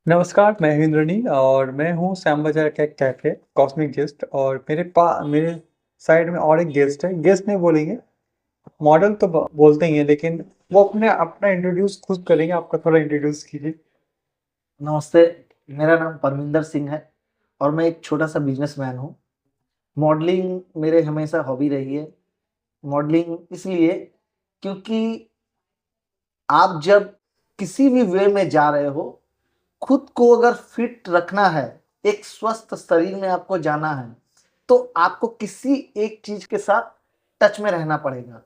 नमस्कार, मैं इंद्रनी और मैं हूँ श्याम बाजार का एक कैफ़े कॉस्मिक गेस्ट और मेरे साइड में और एक गेस्ट है। गेस्ट नहीं बोलेंगे, मॉडल तो बोलते ही हैं, लेकिन वो अपने अपना इंट्रोड्यूस खुद करेंगे। आपका थोड़ा इंट्रोड्यूस कीजिए। नमस्ते। मेरा नाम परमिंदर सिंह है और मैं एक छोटा सा बिजनेसमैन हूँ। मॉडलिंग मेरे हमेशा हॉबी रही है। मॉडलिंग इसलिए क्योंकि आप जब किसी भी वे में जा रहे हो, खुद को अगर फिट रखना है, एक स्वस्थ शरीर में आपको जाना है, तो आपको किसी एक चीज के साथ टच में रहना पड़ेगा।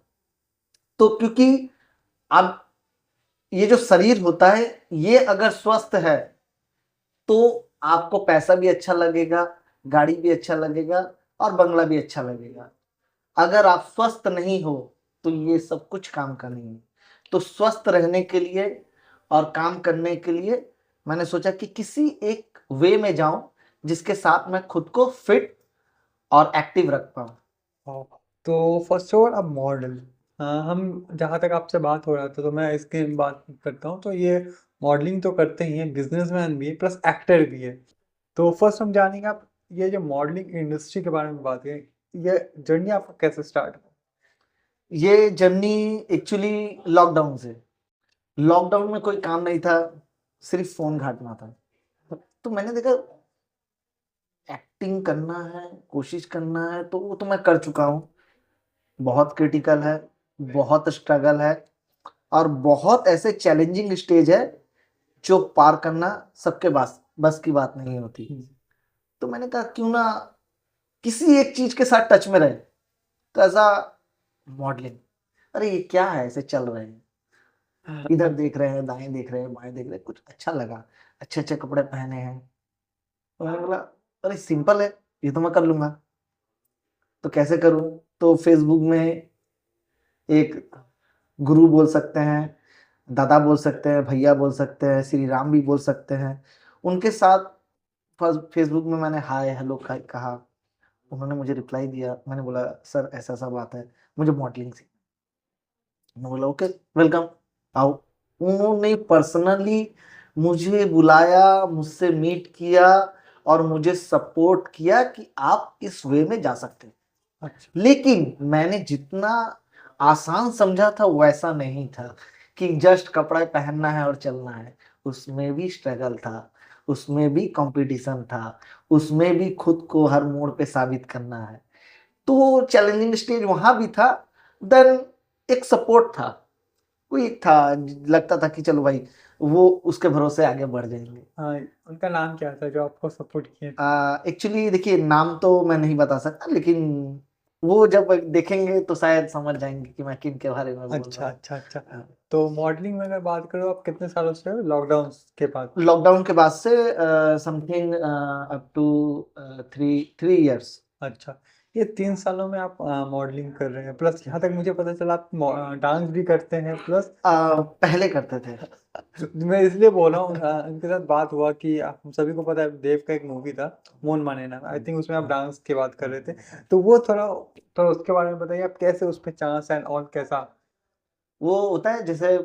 तो क्योंकि अब ये जो शरीर होता है, ये अगर स्वस्थ है तो आपको पैसा भी अच्छा लगेगा, गाड़ी भी अच्छा लगेगा और बंगला भी अच्छा लगेगा। अगर आप स्वस्थ नहीं हो तो ये सब कुछ काम का नहीं है। तो स्वस्थ रहने के लिए और काम करने के लिए मैंने सोचा कि किसी एक वे में जाऊं जिसके साथ मैं खुद को फिट और एक्टिव रख पाऊं। हाँ, तो फर्स्ट ऑफ ऑल अब मॉडल, हम जहाँ तक आपसे बात हो रहा था तो मैं इसकी बात करता हूँ। तो ये मॉडलिंग तो करते ही हैं, बिजनेसमैन भी है, प्लस एक्टर भी है। तो फर्स्ट हम जानेंगे, आप ये जो मॉडलिंग इंडस्ट्री के बारे में बात करें, ये जर्नी आपका कैसे स्टार्ट हुआ? ये जर्नी एक्चुअली लॉकडाउन से। लॉकडाउन में कोई काम नहीं था, सिर्फ फोन घाटना था। तो मैंने देखा एक्टिंग करना है, कोशिश करना है, तो वो तो मैं कर चुका हूँ। बहुत क्रिटिकल है, बहुत स्ट्रगल है और बहुत ऐसे चैलेंजिंग स्टेज है जो पार करना सबके बस बस की बात नहीं होती। तो मैंने कहा क्यों ना किसी एक चीज के साथ टच में रहे। तो ऐसा मॉडलिंग, अरे ये क्या है, ऐसे चल रहे हैं, इधर देख रहे हैं, दाएं देख रहे हैं, बाएं देख रहे हैं, कुछ अच्छा लगा, अच्छे अच्छे कपड़े पहने हैं। तो मैंने बोला अरे सिंपल है, ये तो मैं कर लूंगा। तो कैसे करूं? तो फेसबुक में एक गुरु बोल सकते हैं, दादा बोल सकते हैं, भैया बोल सकते हैं, श्री राम भी बोल सकते हैं, उनके साथ फेसबुक में मैंने हाय हेलो कहा। उन्होंने मुझे रिप्लाई दिया। मैंने बोला सर ऐसा सा बात है, मुझे मॉडलिंग सीखना। मैं बोला ओके, वेलकम, आओ। उन्होंने पर्सनली मुझे बुलाया, मुझसे मीट किया और मुझे सपोर्ट किया कि आप इस वे में जा सकते हैं। अच्छा। लेकिन मैंने जितना आसान समझा था वैसा नहीं था कि जस्ट कपड़ा पहनना है और चलना है। उसमें भी स्ट्रगल था, उसमें भी कंपटीशन था, उसमें भी खुद को हर मोड़ पे साबित करना है। तो चैलेंजिंग स्टेज वहां भी था। देन एक सपोर्ट था, कोई एक था, लगता था कि चलो भाई वो उसके भरोसे आगे बढ़ जाएंगे। हाँ, उनका नाम क्या था जो आपको सपोर्ट किए थे? एक्चुअली देखिए नाम तो मैं नहीं बता सकता, लेकिन वो जब देखेंगे तो शायद समझ जाएंगे कि मैं किन के बारे में बोल रहा अच्छा, हूँ। अच्छा, अच्छा। तो मॉडलिंग में अगर बात करो, आप कितने सालों से हो लॉकडाउन के बाद? लॉकडाउन के बाद से समथिंग अप टू 3 3 इयर्स। अच्छा, ये 3 सालों में आप मॉडलिंग कर रहे हैं, प्लस यहाँ तक मुझे पता चला आप डांस भी करते हैं, प्लस पहले करते थे। मैं इसलिए बोल रहा हूँ, उनके साथ बात हुआ कि आप हम सभी को पता है, देव का एक मूवी था, मोन माने नाम, आई थिंक उसमें आप डांस की बात कर रहे थे। तो वो थोड़ा थोड़ा उसके बारे में बताइए, आप कैसे उस पे चांस एंड ऑल कैसा? वो होता है जैसे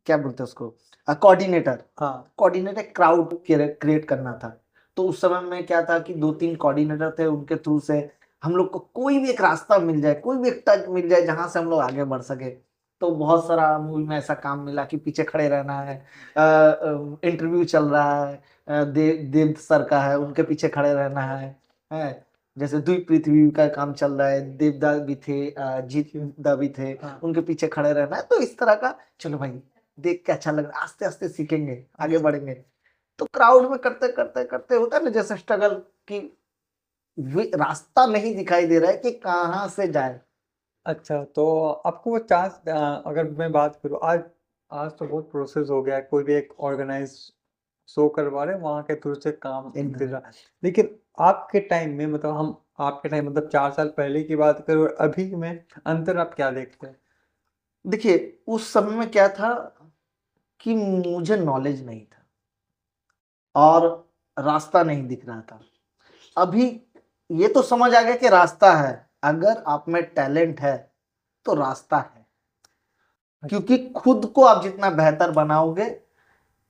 क्या बोलते हैं उसको, कोऑर्डिनेटर। हाँ। कोऑर्डिनेटर क्राउड क्रिएट करना था। तो उस समय में क्या था कि 2 3 कोऑर्डिनेटर थे, उनके थ्रू से हम लोग को कोई भी एक रास्ता मिल जाए, कोई भी एक टच मिल जाए जहां से हम लोग आगे बढ़ सके। तो बहुत सारा मूवी में ऐसा काम मिला कि पीछे खड़े रहना है, इंटरव्यू चल रहा है, देव सर का है, उनके पीछे खड़े रहना है। जैसे दुई पृथ्वी का काम चल रहा है, देवदा भी थे, जीत दा भी थे, हाँ। उनके पीछे खड़े रहना है। तो इस तरह का, चलो भाई देख के अच्छा लग रहा है, आस्ते आस्ते सीखेंगे, आगे बढ़ेंगे। तो क्राउड में करते करते करते होता है ना जैसे स्ट्रगल, कि रास्ता नहीं दिखाई दे रहा है कि कहाँ से जाए। अच्छा, तो आपको वो चांस, अगर मैं बात करूँ, आज आज तो बहुत प्रोसेस हो गया है, कोई भी एक ऑर्गेनाइज शो करवा रहे हैं, वहाँ के थ्रू से काम मिल एकदम। रहा है। लेकिन आपके टाइम में, मतलब हम आपके टाइम मतलब 4 साल पहले की बात करें और अभी में, अंतर आप क्या देखते हैं? देखिए उस समय में क्या था कि मुझे नॉलेज नहीं था और रास्ता नहीं दिख रहा था। अभी ये तो समझ आ गया कि रास्ता है, अगर आप में टैलेंट है तो रास्ता है। अच्छा। क्योंकि खुद को आप जितना बेहतर बनाओगे,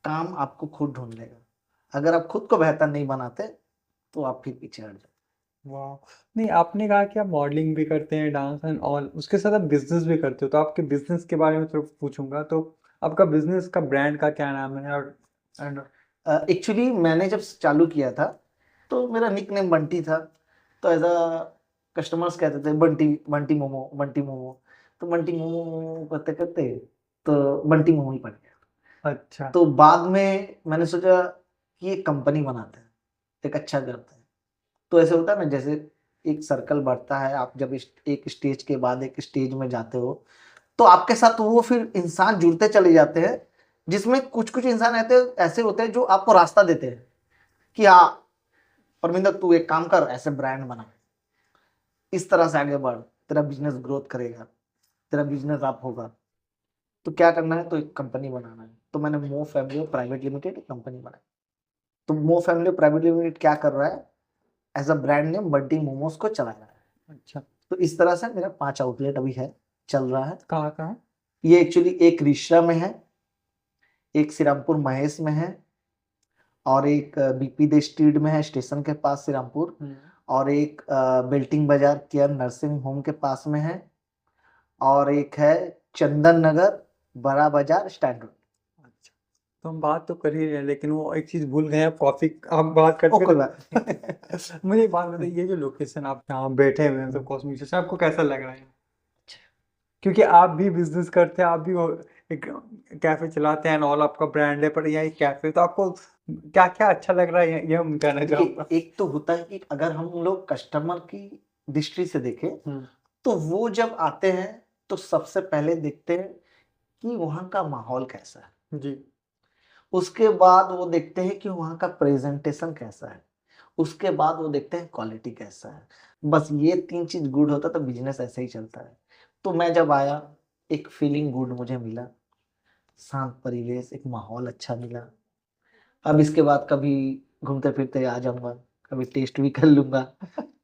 काम आपको खुद ढूंढ लेगा। अगर आप खुद को बेहतर नहीं बनाते तो आप फिर पीछे हट जाओ। वाह! नहीं, आपने कहा कि आप मॉडलिंग भी करते हैं, डांस एंड ऑल, उसके साथ आप बिज़नेस भी करते हो, तो आपके बिज़नेस के बारे में थोड़ा पूछूँगा, तो आपका बिज़नेस का ब्रांड का क्या नाम है? और एंड एक्चुअली मैंने जब चालू किया था तो मेरा निक नेम बंटी था, तो एज अ कस्टमर्स कहते थे बंटी, बंटी मोमो, बंटी मोमो। तो बंटी मोमो करते करते तो बंटी मोमो ही पड़ गया। अच्छा, तो बाद में मैंने सोचा कि एक कंपनी बनाते हैं, एक अच्छा करते हैं। तो ऐसे होता है ना, जैसे एक सर्कल बढ़ता है, आप जब एक स्टेज के बाद एक स्टेज में जाते हो तो आपके साथ वो फिर इंसान जुड़ते चले जाते हैं, जिसमें कुछ कुछ इंसान ऐसे होते हैं जो आपको रास्ता देते हैं कि हाँ परमिंदर तू एक काम कर, ऐसे ब्रांड बना, इस तरह से आगे बढ़, तेरा बिजनेस ग्रोथ करेगा, तेरा बिजनेस अप होगा। तो क्या करना है, तो एक कंपनी बनाना है। तो मैंने मो फैमिली प्राइवेट लिमिटेड एक कंपनी बनाई। तो मो फैमिली प्राइवेट लिमिटेड क्या कर रहा है, as a brand name Bunty momos को चला रहा है। अच्छा, तो इस तरह से मेरा 5 आउटलेट अभी है, चल रहा है। कहाँ-कहाँ? ये एक्चुअली एक रिश्रा में है, एक श्रीरामपुर महेश में है, और एक बीपी द स्ट्रीट में है स्टेशन के पास श्रीरामपुर, हुँ, और एक बेल्टिंग बाजार केयर नर्सिंग होम के पास में है, और एक है चंदन नगर बड़ा बाजार स्टैंड रोड। अच्छा। तो हम बात तो कर ही रहे हैं, लेकिन वो एक चीज़ भूल गए हैं, कॉफ़ी आप बात ओ करते कोई बात करते मुझे एक बात बताइए, ये जो लोकेशन आप जहाँ बैठे हुए हैं, तो कॉस्मिक से आपको कैसा लग रहा है? क्योंकि आप भी बिज़नेस करते हैं, आप भी वो एक कैफ़े चलाते हैं एंड ऑल, आपका ब्रांड है, पर यहाँ एक कैफ़े, तो आपको क्या-क्या अच्छा लग रहा है, ये हम कहना देखिए, चाहूँगा? एक तो होता है कि अगर हम लोग कस्टमर की दृष्टि से देखें हुँ, तो वो जब आते हैं तो सबसे पहले देखते हैं कि वहाँ का माहौल कैसा है। जी। उसके बाद वो देखते हैं कि वहाँ का प्रेजेंटेशन कैसा है। उसके बाद वो देखते हैं क्वालिटी कैसा है। बस ये 3 चीज़ गुड होता है तो बिज़नेस ऐसे ही चलता है। तो मैं जब आया, एक फीलिंग गुड मुझे मिला, शांत परिवेश, एक माहौल अच्छा मिला। अब इसके बाद कभी घूमते-फिरते आ जाऊँगा, कभी टेस्ट भी कर लूँगा,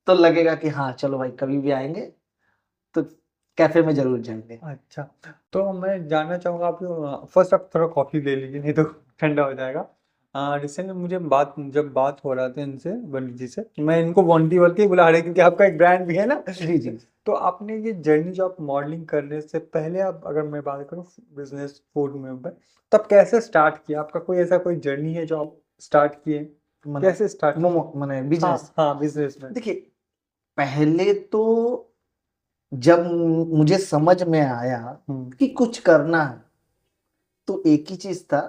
तो लगेगा कि हाँ, चलो भाई कभी भी आएँगे तो कैफ़े में ज़रूर जाएँगे। अच्छा, तो मैं जानना चाहूँगा, आप फर्स्ट आप थोड़ा कॉफ़ी ले लीजिए, नहीं तो ठंडा हो जाएगा। रिसेंटली मुझे जब बात हो रहा था इनसे, बंटी जी से, मैं इनको बंटी बोल के ही बुला रहे हैं क्योंकि आपका एक ब्रांड भी है ना। जी, जी। तो आपने ये जर्नी जो आप मॉडलिंग करने से पहले, आप अगर मैं बात करूँ बिज़नेस फूड में, तब कैसे स्टार्ट किया? आपका कोई ऐसा कोई जर्नी है जो आप स्टार्ट किए? मने कैसे स्टार्ट किए? मोमो मने बिज़नेस। हाँ, हाँ, बिज़नेस में। देखिए, पहले तो जब मुझे समझ में आया हुँ, कि कुछ करना है, तो एक ही चीज़ था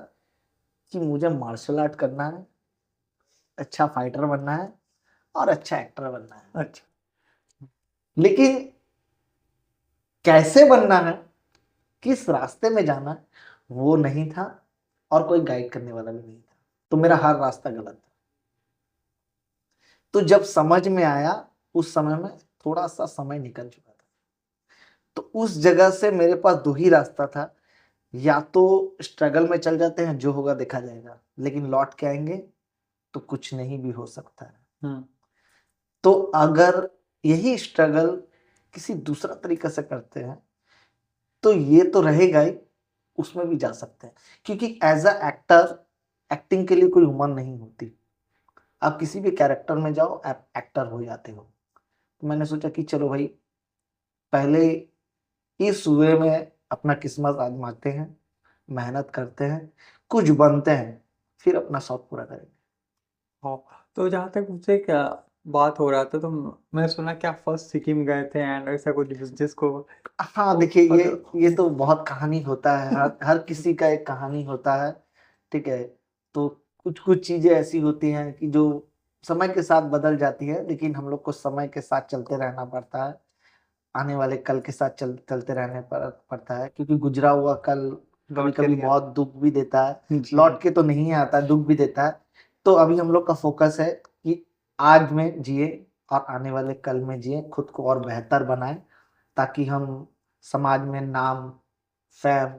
कि मुझे मार्शल आर्ट करना है, अच्छा फाइटर बनना है और अच्छा एक्टर बनना है। अच्छा, लेकिन कैसे बनना है, किस रास्ते में जाना है, वो नहीं था, और कोई गाइड करने वाला भी नहीं था। तो मेरा हर रास्ता गलत था। तो जब समझ में आया, उस समय में थोड़ा-सा समय निकल चुका था। तो उस जगह से मेरे पास 2 ही रास्ता था, या तो स्ट्रगल में चल जाते हैं, जो होगा देखा जाएगा, लेकिन लौट के आएँगे तो कुछ नहीं भी हो सकता है। हुँ, तो अगर यही स्ट्रगल किसी दूसरा तरीके से करते हैं, तो ये तो रहेगा ही, उसमें भी जा सकते हैं। क्योंकि एज़ अ एक्टर, एक्टिंग के लिए कोई उम्र नहीं होती। आप किसी भी कैरेक्टर में जाओ, आप एक्टर हो जाते हो। तो मैंने सोचा कि चलो भाई, पहले इस वे में अपना किस्मत आज़माते हैं, मेहनत करते हैं, कुछ बनते हैं, फिर अपना शौक पूरा करेंगे। हाँ, तो जहाँ तक मुझसे क्या बात हो रहा था, तो मैंने सुना कि आप फर्स्ट सिक्किम गए थे एंड ऐसा कुछ बिज़नेस को, हाँ, तो देखिए, अगर ये तो बहुत कहानी होता है, हर हर किसी का एक कहानी होता है, ठीक है? तो कुछ-कुछ चीज़ें ऐसी होती हैं कि जो समय के साथ बदल जाती है, लेकिन हम लोग को समय के साथ चलते रहना पड़ता है। आने वाले कल के साथ चलते रहने पड़ता है, क्योंकि गुज़रा हुआ कल लौट के कभी-कभी नहीं बहुत आता। दुःख भी देता है, जी, लौट के तो नहीं आता, दुःख भी देता है। तो अभी हम लोग का फ़ोकस है कि आज में जिए और आने वाले कल में जिए, खुद को और बेहतर बनाएँ, ताकि हम समाज में नाम, फ़ेम,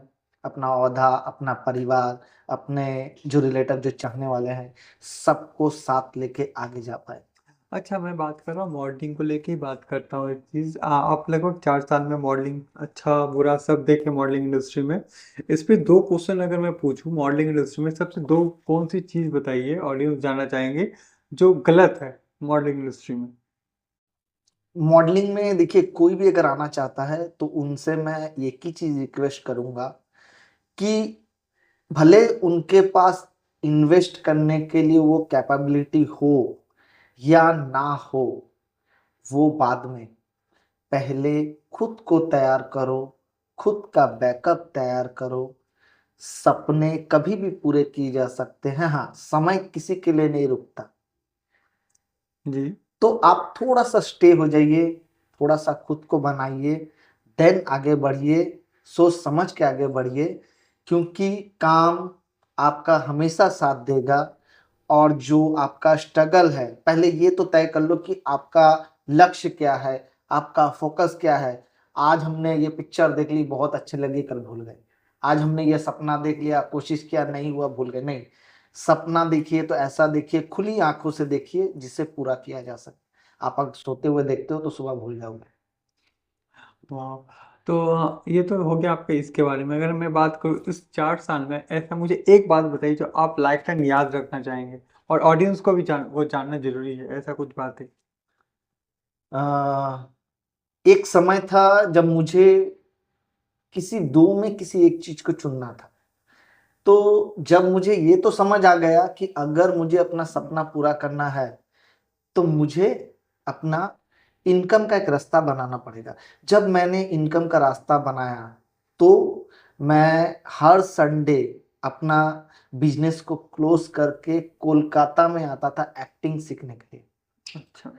अपना ओहदा, अपना परिवार, अपने जो रिलेटिव जो चाहने वाले हैं, सबको साथ लेके आगे जा पाएँ। अच्छा, मैं बात कर रहा हूँ मॉडलिंग को लेके ही बात करता हूँ। एक चीज़, आप लगभग 4 साल में मॉडलिंग अच्छा बुरा सब देखे मॉडलिंग इंडस्ट्री में। इस पे दो क्वेश्चन अगर मैं पूछूं, मॉडलिंग इंडस्ट्री में सबसे दो कौन सी चीज़ बताइए, ऑडियंस जानना चाहेंगे, जो गलत है मॉडलिंग इंडस्ट्री में। मॉडलिंग में देखिए, कोई भी अगर आना चाहता है तो उनसे मैं एक ही चीज रिक्वेस्ट करूंगा कि भले उनके पास इन्वेस्ट करने के लिए वो कैपेबिलिटी हो या ना हो, वो बाद में, पहले खुद को तैयार करो, खुद का बैकअप तैयार करो। सपने कभी भी पूरे किए जा सकते हैं, हाँ, समय किसी के लिए नहीं रुकता। जी। तो आप थोड़ा सा स्टे हो जाइए, थोड़ा सा खुद को बनाइए, देन आगे बढ़िए, सोच समझ के आगे बढ़िए, क्योंकि काम आपका हमेशा साथ देगा। और जो आपका स्ट्रगल है, पहले ये तो तय कर लो कि आपका लक्ष्य क्या है, आपका फोकस क्या है। आज हमने ये पिक्चर देख ली, बहुत अच्छी लगी, कल भूल गए। आज हमने ये सपना देख लिया, कोशिश किया, नहीं हुआ, भूल गए। नहीं, सपना देखिए तो ऐसा देखिए, खुली आंखों से देखिए जिसे पूरा किया जा सके। आप अगर सोते हुए देखते हो तो सुबह भूल जाओगे। वाह। तो ये तो हो गया आपके इसके बारे में। अगर मैं बात करूँ इस 4 साल में, ऐसा मुझे एक बात बताइए जो आप लाइफ टाइम याद रखना चाहेंगे, और ऑडियंस को भी वो जानना जरूरी है, ऐसा कुछ बात है। आ, एक समय था जब मुझे किसी दो में किसी एक चीज को चुनना था। तो जब मुझे ये तो समझ आ गया कि अगर मुझे अपना सपना पूरा करना है तो मुझे अपना इनकम का एक रास्ता बनाना पड़ेगा। जब मैंने इनकम का रास्ता बनाया तो मैं हर संडे अपना बिजनेस को क्लोज करके कोलकाता में आता था एक्टिंग सीखने के लिए। अच्छा।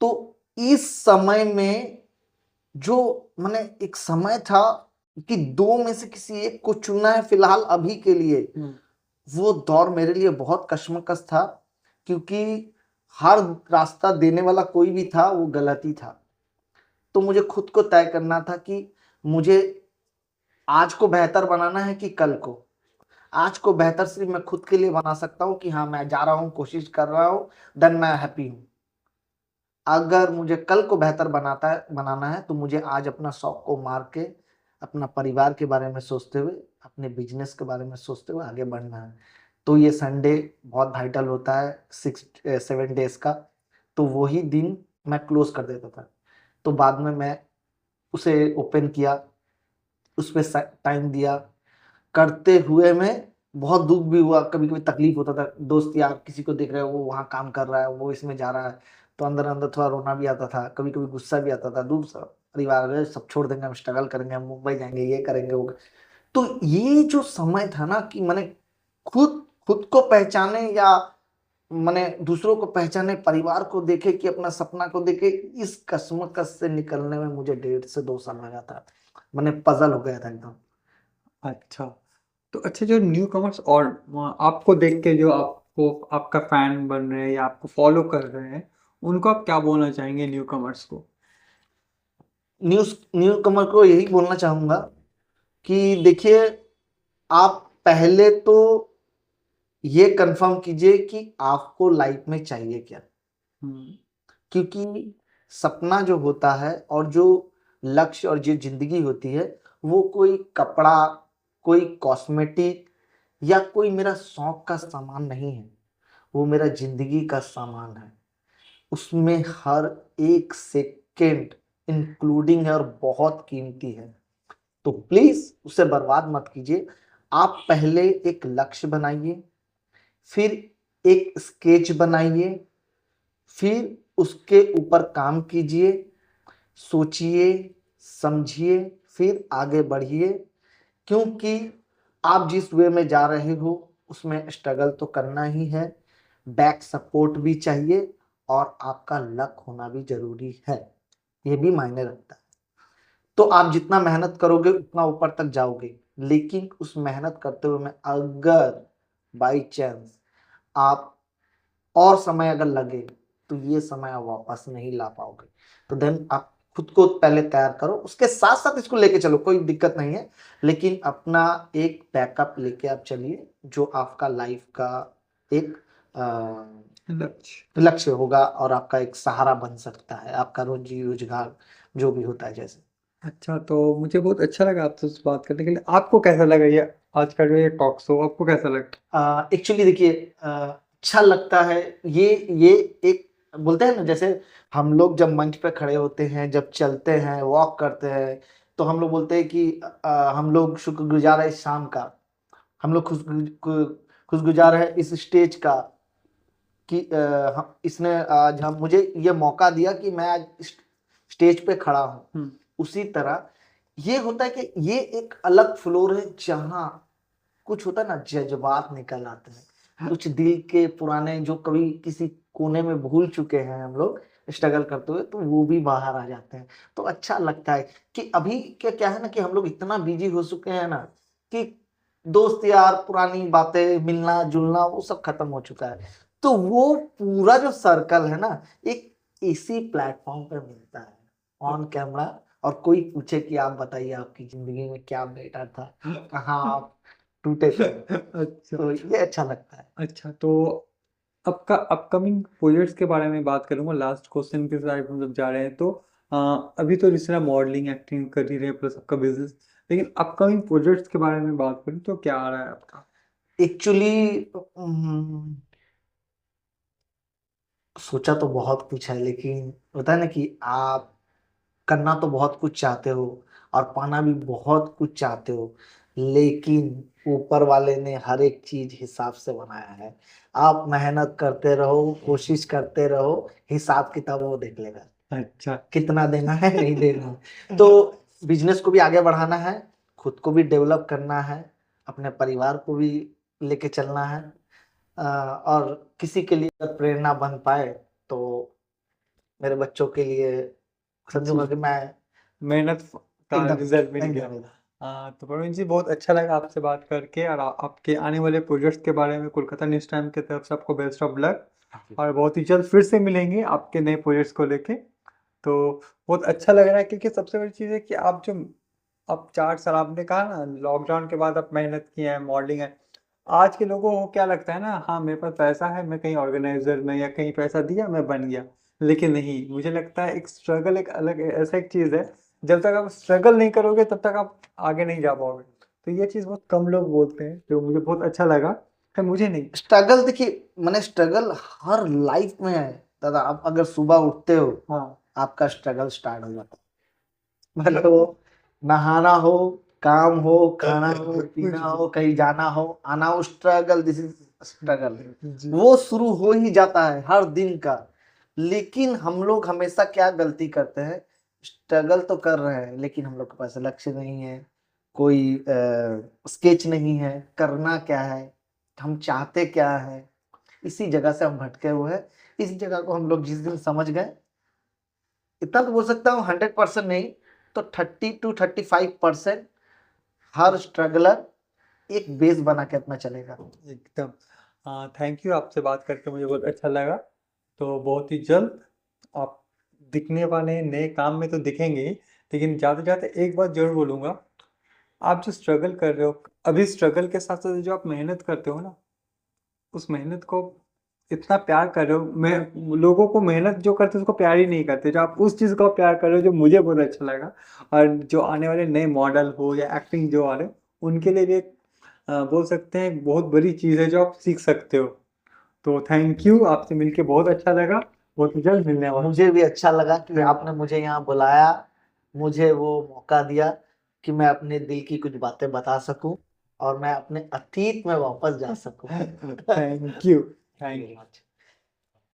तो इस समय में जो मैंने, एक समय था कि दो में से किसी एक को चुनना है फिलहाल अभी के लिए, वो दौर मेरे लिए बहुत कश्मकश था, क्योंकि हर रास्ता देने वाला कोई भी था वो गलत ही था। तो मुझे खुद को तय करना था कि मुझे आज को बेहतर बनाना है कि कल को। आज को बेहतर सिर्फ मैं खुद के लिए बना सकता हूँ कि हाँ, मैं जा रहा हूँ, कोशिश कर रहा हूँ, देन मैं हैप्पी हूँ। अगर मुझे कल को बेहतर बनाना है तो मुझे आज अपना शौक को मार के, अपना परिवार के बारे में सोचते हुए, अपने बिजनेस के बारे में सोचते हुए आगे बढ़ना है। तो ये संडे बहुत वाइटल होता है 6-7 डेज का। तो वही दिन मैं क्लोज कर देता था। तो बाद में मैं उसे ओपन किया, उस पर टाइम दिया, करते हुए में बहुत दुख भी हुआ, कभी कभी तकलीफ होता था। दोस्त यार किसी को देख रहे हो, वो वहां काम कर रहा है, वो इसमें जा रहा है, तो अंदर अंदर थोड़ा रोना भी आता था, कभी कभी गुस्सा भी आता था। दूर सब परिवार अरे सब छोड़ देंगे, हम स्ट्रगल करेंगे, हम मुंबई जाएंगे, ये करेंगे, वो तो ये जो समय था ना कि मैंने खुद खुद को पहचाने, या मैंने दूसरों को पहचाने, परिवार को देखे, कि अपना सपना को देखे, इस कश्मकश से निकलने में मुझे 1.5 से 2 साल लगा था। मैंने पजल हो गया था एकदम। अच्छा। तो अच्छा, जो न्यू कमर्स और आपको देख के जो आपको आपका फैन बन रहे हैं या आपको फॉलो कर रहे हैं, उनको आप क्या बोलना चाहेंगे न्यू कमर्स को। न्यू कमर को यही बोलना चाहूंगा कि देखिए, आप पहले तो ये कंफर्म कीजिए कि आपको लाइफ में चाहिए क्या। हम्म। क्योंकि सपना जो होता है और जो लक्ष्य और जो जिंदगी होती है, वो कोई कपड़ा, कोई कॉस्मेटिक या कोई मेरा शौक का सामान नहीं है। वो मेरा जिंदगी का सामान है। उसमें हर एक सेकेंड इंक्लूडिंग है और बहुत कीमती है। तो प्लीज उसे बर्बाद मत कीजिए। आप पहले एक लक्ष्य बनाइए, फिर एक स्केच बनाइए, फिर उसके ऊपर काम कीजिए, सोचिए, समझिए, फिर आगे बढ़िए। क्योंकि आप जिस वे में जा रहे हो उसमें स्ट्रगल तो करना ही है, बैक सपोर्ट भी चाहिए, और आपका लक होना भी जरूरी है, ये भी मायने रखता है। तो आप जितना मेहनत करोगे उतना ऊपर तक जाओगे, लेकिन उस मेहनत करते हुए में अगर बाई चांस आप और समय अगर लगे तो ये समय आप वापस नहीं ला पाओगे। तो देन आप खुद को पहले तैयार करो, उसके साथ साथ इसको लेके चलो, कोई दिक्कत नहीं है, लेकिन अपना एक बैकअप लेके आप चलिए, जो आपका लाइफ का एक लक्ष्य होगा और आपका एक सहारा बन सकता है, आपका रोजी रोजगार जो भी होता है जैसे। अच्छा, तो मुझे बहुत अच्छा लगा आपसे इस बात करने के लिए। आपको कैसा लगा ये आज का जो ये टॉक शो, आपको कैसा लगा? एक्चुअली देखिए, अच्छा लगता है। ये एक बोलते हैं ना, जैसे हम लोग जब मंच पे खड़े होते हैं, जब चलते हैं, वॉक करते हैं, तो हम लोग बोलते हैं कि हम लोग शुक्रगुजार है इस शाम का, हम लोग खुशगुजार है इस स्टेज का कि इसने आज हम मुझे ये मौका दिया कि मैं आज इस स्टेज पे खड़ा हूँ। उसी तरह ये होता है कि ये एक अलग फ्लोर है जहाँ कुछ होता है ना, जज्बात निकल आते हैं, कुछ दिल के पुराने जो कभी किसी कोने में भूल चुके हैं हम लोग स्ट्रगल करते हुए, तो वो भी बाहर आ जाते हैं। तो अच्छा लगता है कि अभी क्या क्या है ना कि हम लोग इतना बिजी हो चुके हैं ना कि दोस्त यार, पुरानी बातें, मिलना जुलना वो सब खत्म हो चुका है। तो वो पूरा जो सर्कल है ना, एक इसी प्लेटफॉर्म पर मिलता है ऑन कैमरा। और कोई पूछे कि आप बताइए आपकी जिंदगी में क्या बेटर था, कहाँ आप टूटे थे। अच्छा। तो ये अच्छा लगता है। अच्छा, तो आपका अपकमिंग प्रोजेक्ट्स के बारे में बात करूंगा। लास्ट क्वेश्चन के साथ हम जब जा रहे हैं तो अभी तो जिस तरह मॉडलिंग एक्टिंग कर ही रहे प्लस आपका बिजनेस, लेकिन अपकमिंग प्रोजेक्ट्स के बारे में बात करूं तो क्या आ रहा है आपका? एक्चुअली सोचा तो बहुत कुछ है, लेकिन होता है ना कि आप करना तो बहुत कुछ चाहते हो और पाना भी बहुत कुछ चाहते हो, लेकिन ऊपर वाले ने हर एक चीज हिसाब से बनाया है। आप मेहनत करते रहो, कोशिश करते रहो, हिसाब किताब वो देख लेगा अच्छा। कितना देना है नहीं देना है। तो बिजनेस को भी आगे बढ़ाना है, खुद को भी डेवलप करना है, अपने परिवार को भी लेके चलना है। और किसी के लिए अगर प्रेरणा बन पाए तो मेरे बच्चों के लिए समझूंगा कि मैं मेहनत का एकदम रिजल्ट मिल गया। एकदम तो प्रवीण जी, बहुत अच्छा लगा आपसे बात करके, और आपके आने वाले प्रोजेक्ट्स के बारे में कोलकाता न्यूज़ टाइम की तरफ से आपको बेस्ट ऑफ लक। और बहुत ही जल्द फिर से मिलेंगे आपके नए प्रोजेक्ट्स को लेके। तो बहुत अच्छा लग रहा है, क्योंकि सबसे बड़ी चीज़ है कि आप जो अब 4 साल आपने कहा ना, लॉकडाउन के बाद आप मेहनत की है, मॉडलिंग है। आज के लोगों को क्या लगता है ना, हाँ मेरे पास पैसा है, मैं कहीं ऑर्गेनाइजर में या कहीं पैसा दिया मैं बन गया। लेकिन नहीं, मुझे लगता है एक स्ट्रगल एक अलग ऐसा एक चीज़ है, जब तक आप स्ट्रगल नहीं करोगे तब तक आप आगे नहीं जा पाओगे। तो ये चीज़ बहुत कम लोग बोलते हैं, जो मुझे बहुत अच्छा लगा। खैर मुझे नहीं। स्ट्रगल देखिए, मैंने स्ट्रगल हर लाइफ में है दादा। आप अगर सुबह उठते हो, हाँ। आपका स्ट्रगल स्टार्ट हो जाता है। मतलब वो नहाना हो, काम हो, खाना हो, पीना हो, कहीं जाना हो, आना हो, स्ट्रगल, दिस इज स्ट्रगल। जी। वो शुरू हो ही जाता है हर दिन का। लेकिन हम लोग हमेशा क्या गलती करते हैं, स्ट्रगल तो कर रहे हैं लेकिन हम लोग के पास लक्ष्य नहीं है, कोई स्केच नहीं है, करना क्या है, हम चाहते क्या है। इसी जगह से हम भटके हुए हैं। इस जगह को हम लोग जिस दिन समझ गए, इतना तो बोल सकता हूँ 100% नहीं तो 30 to 35% हर स्ट्रगलर एक बेस बना के अपना चलेगा। एकदम। थैंक यू, आपसे बात करके मुझे बहुत अच्छा लगा। तो बहुत ही जल्द आप दिखने वाले हैं, नए काम में तो दिखेंगे ही, लेकिन जाते जाते एक बात जरूर बोलूँगा। आप जो स्ट्रगल कर रहे हो, अभी स्ट्रगल के साथ साथ जो आप मेहनत करते हो ना, उस मेहनत को इतना प्यार कर रहे हो। मैं लोगों को मेहनत जो करते हैं उसको प्यार ही नहीं करते, जो आप उस चीज़ को प्यार कर रहे हो, जो मुझे बहुत अच्छा लगा। और जो आने वाले नए मॉडल हो या एक्टिंग जो आ रहे हैं, उनके लिए भी एक बोल सकते हैं बहुत बड़ी चीज़ है जो आप सीख सकते हो। तो थैंक यू, आपसे मिलके बहुत अच्छा लगा। बहुत जल्द मिलने वाला। मुझे भी अच्छा लगा कि आपने मुझे यहाँ बुलाया, मुझे वो मौका दिया कि मैं अपने दिल की कुछ बातें बता सकूं और मैं अपने अतीत में वापस जा सकूं। Thank you. Thank you.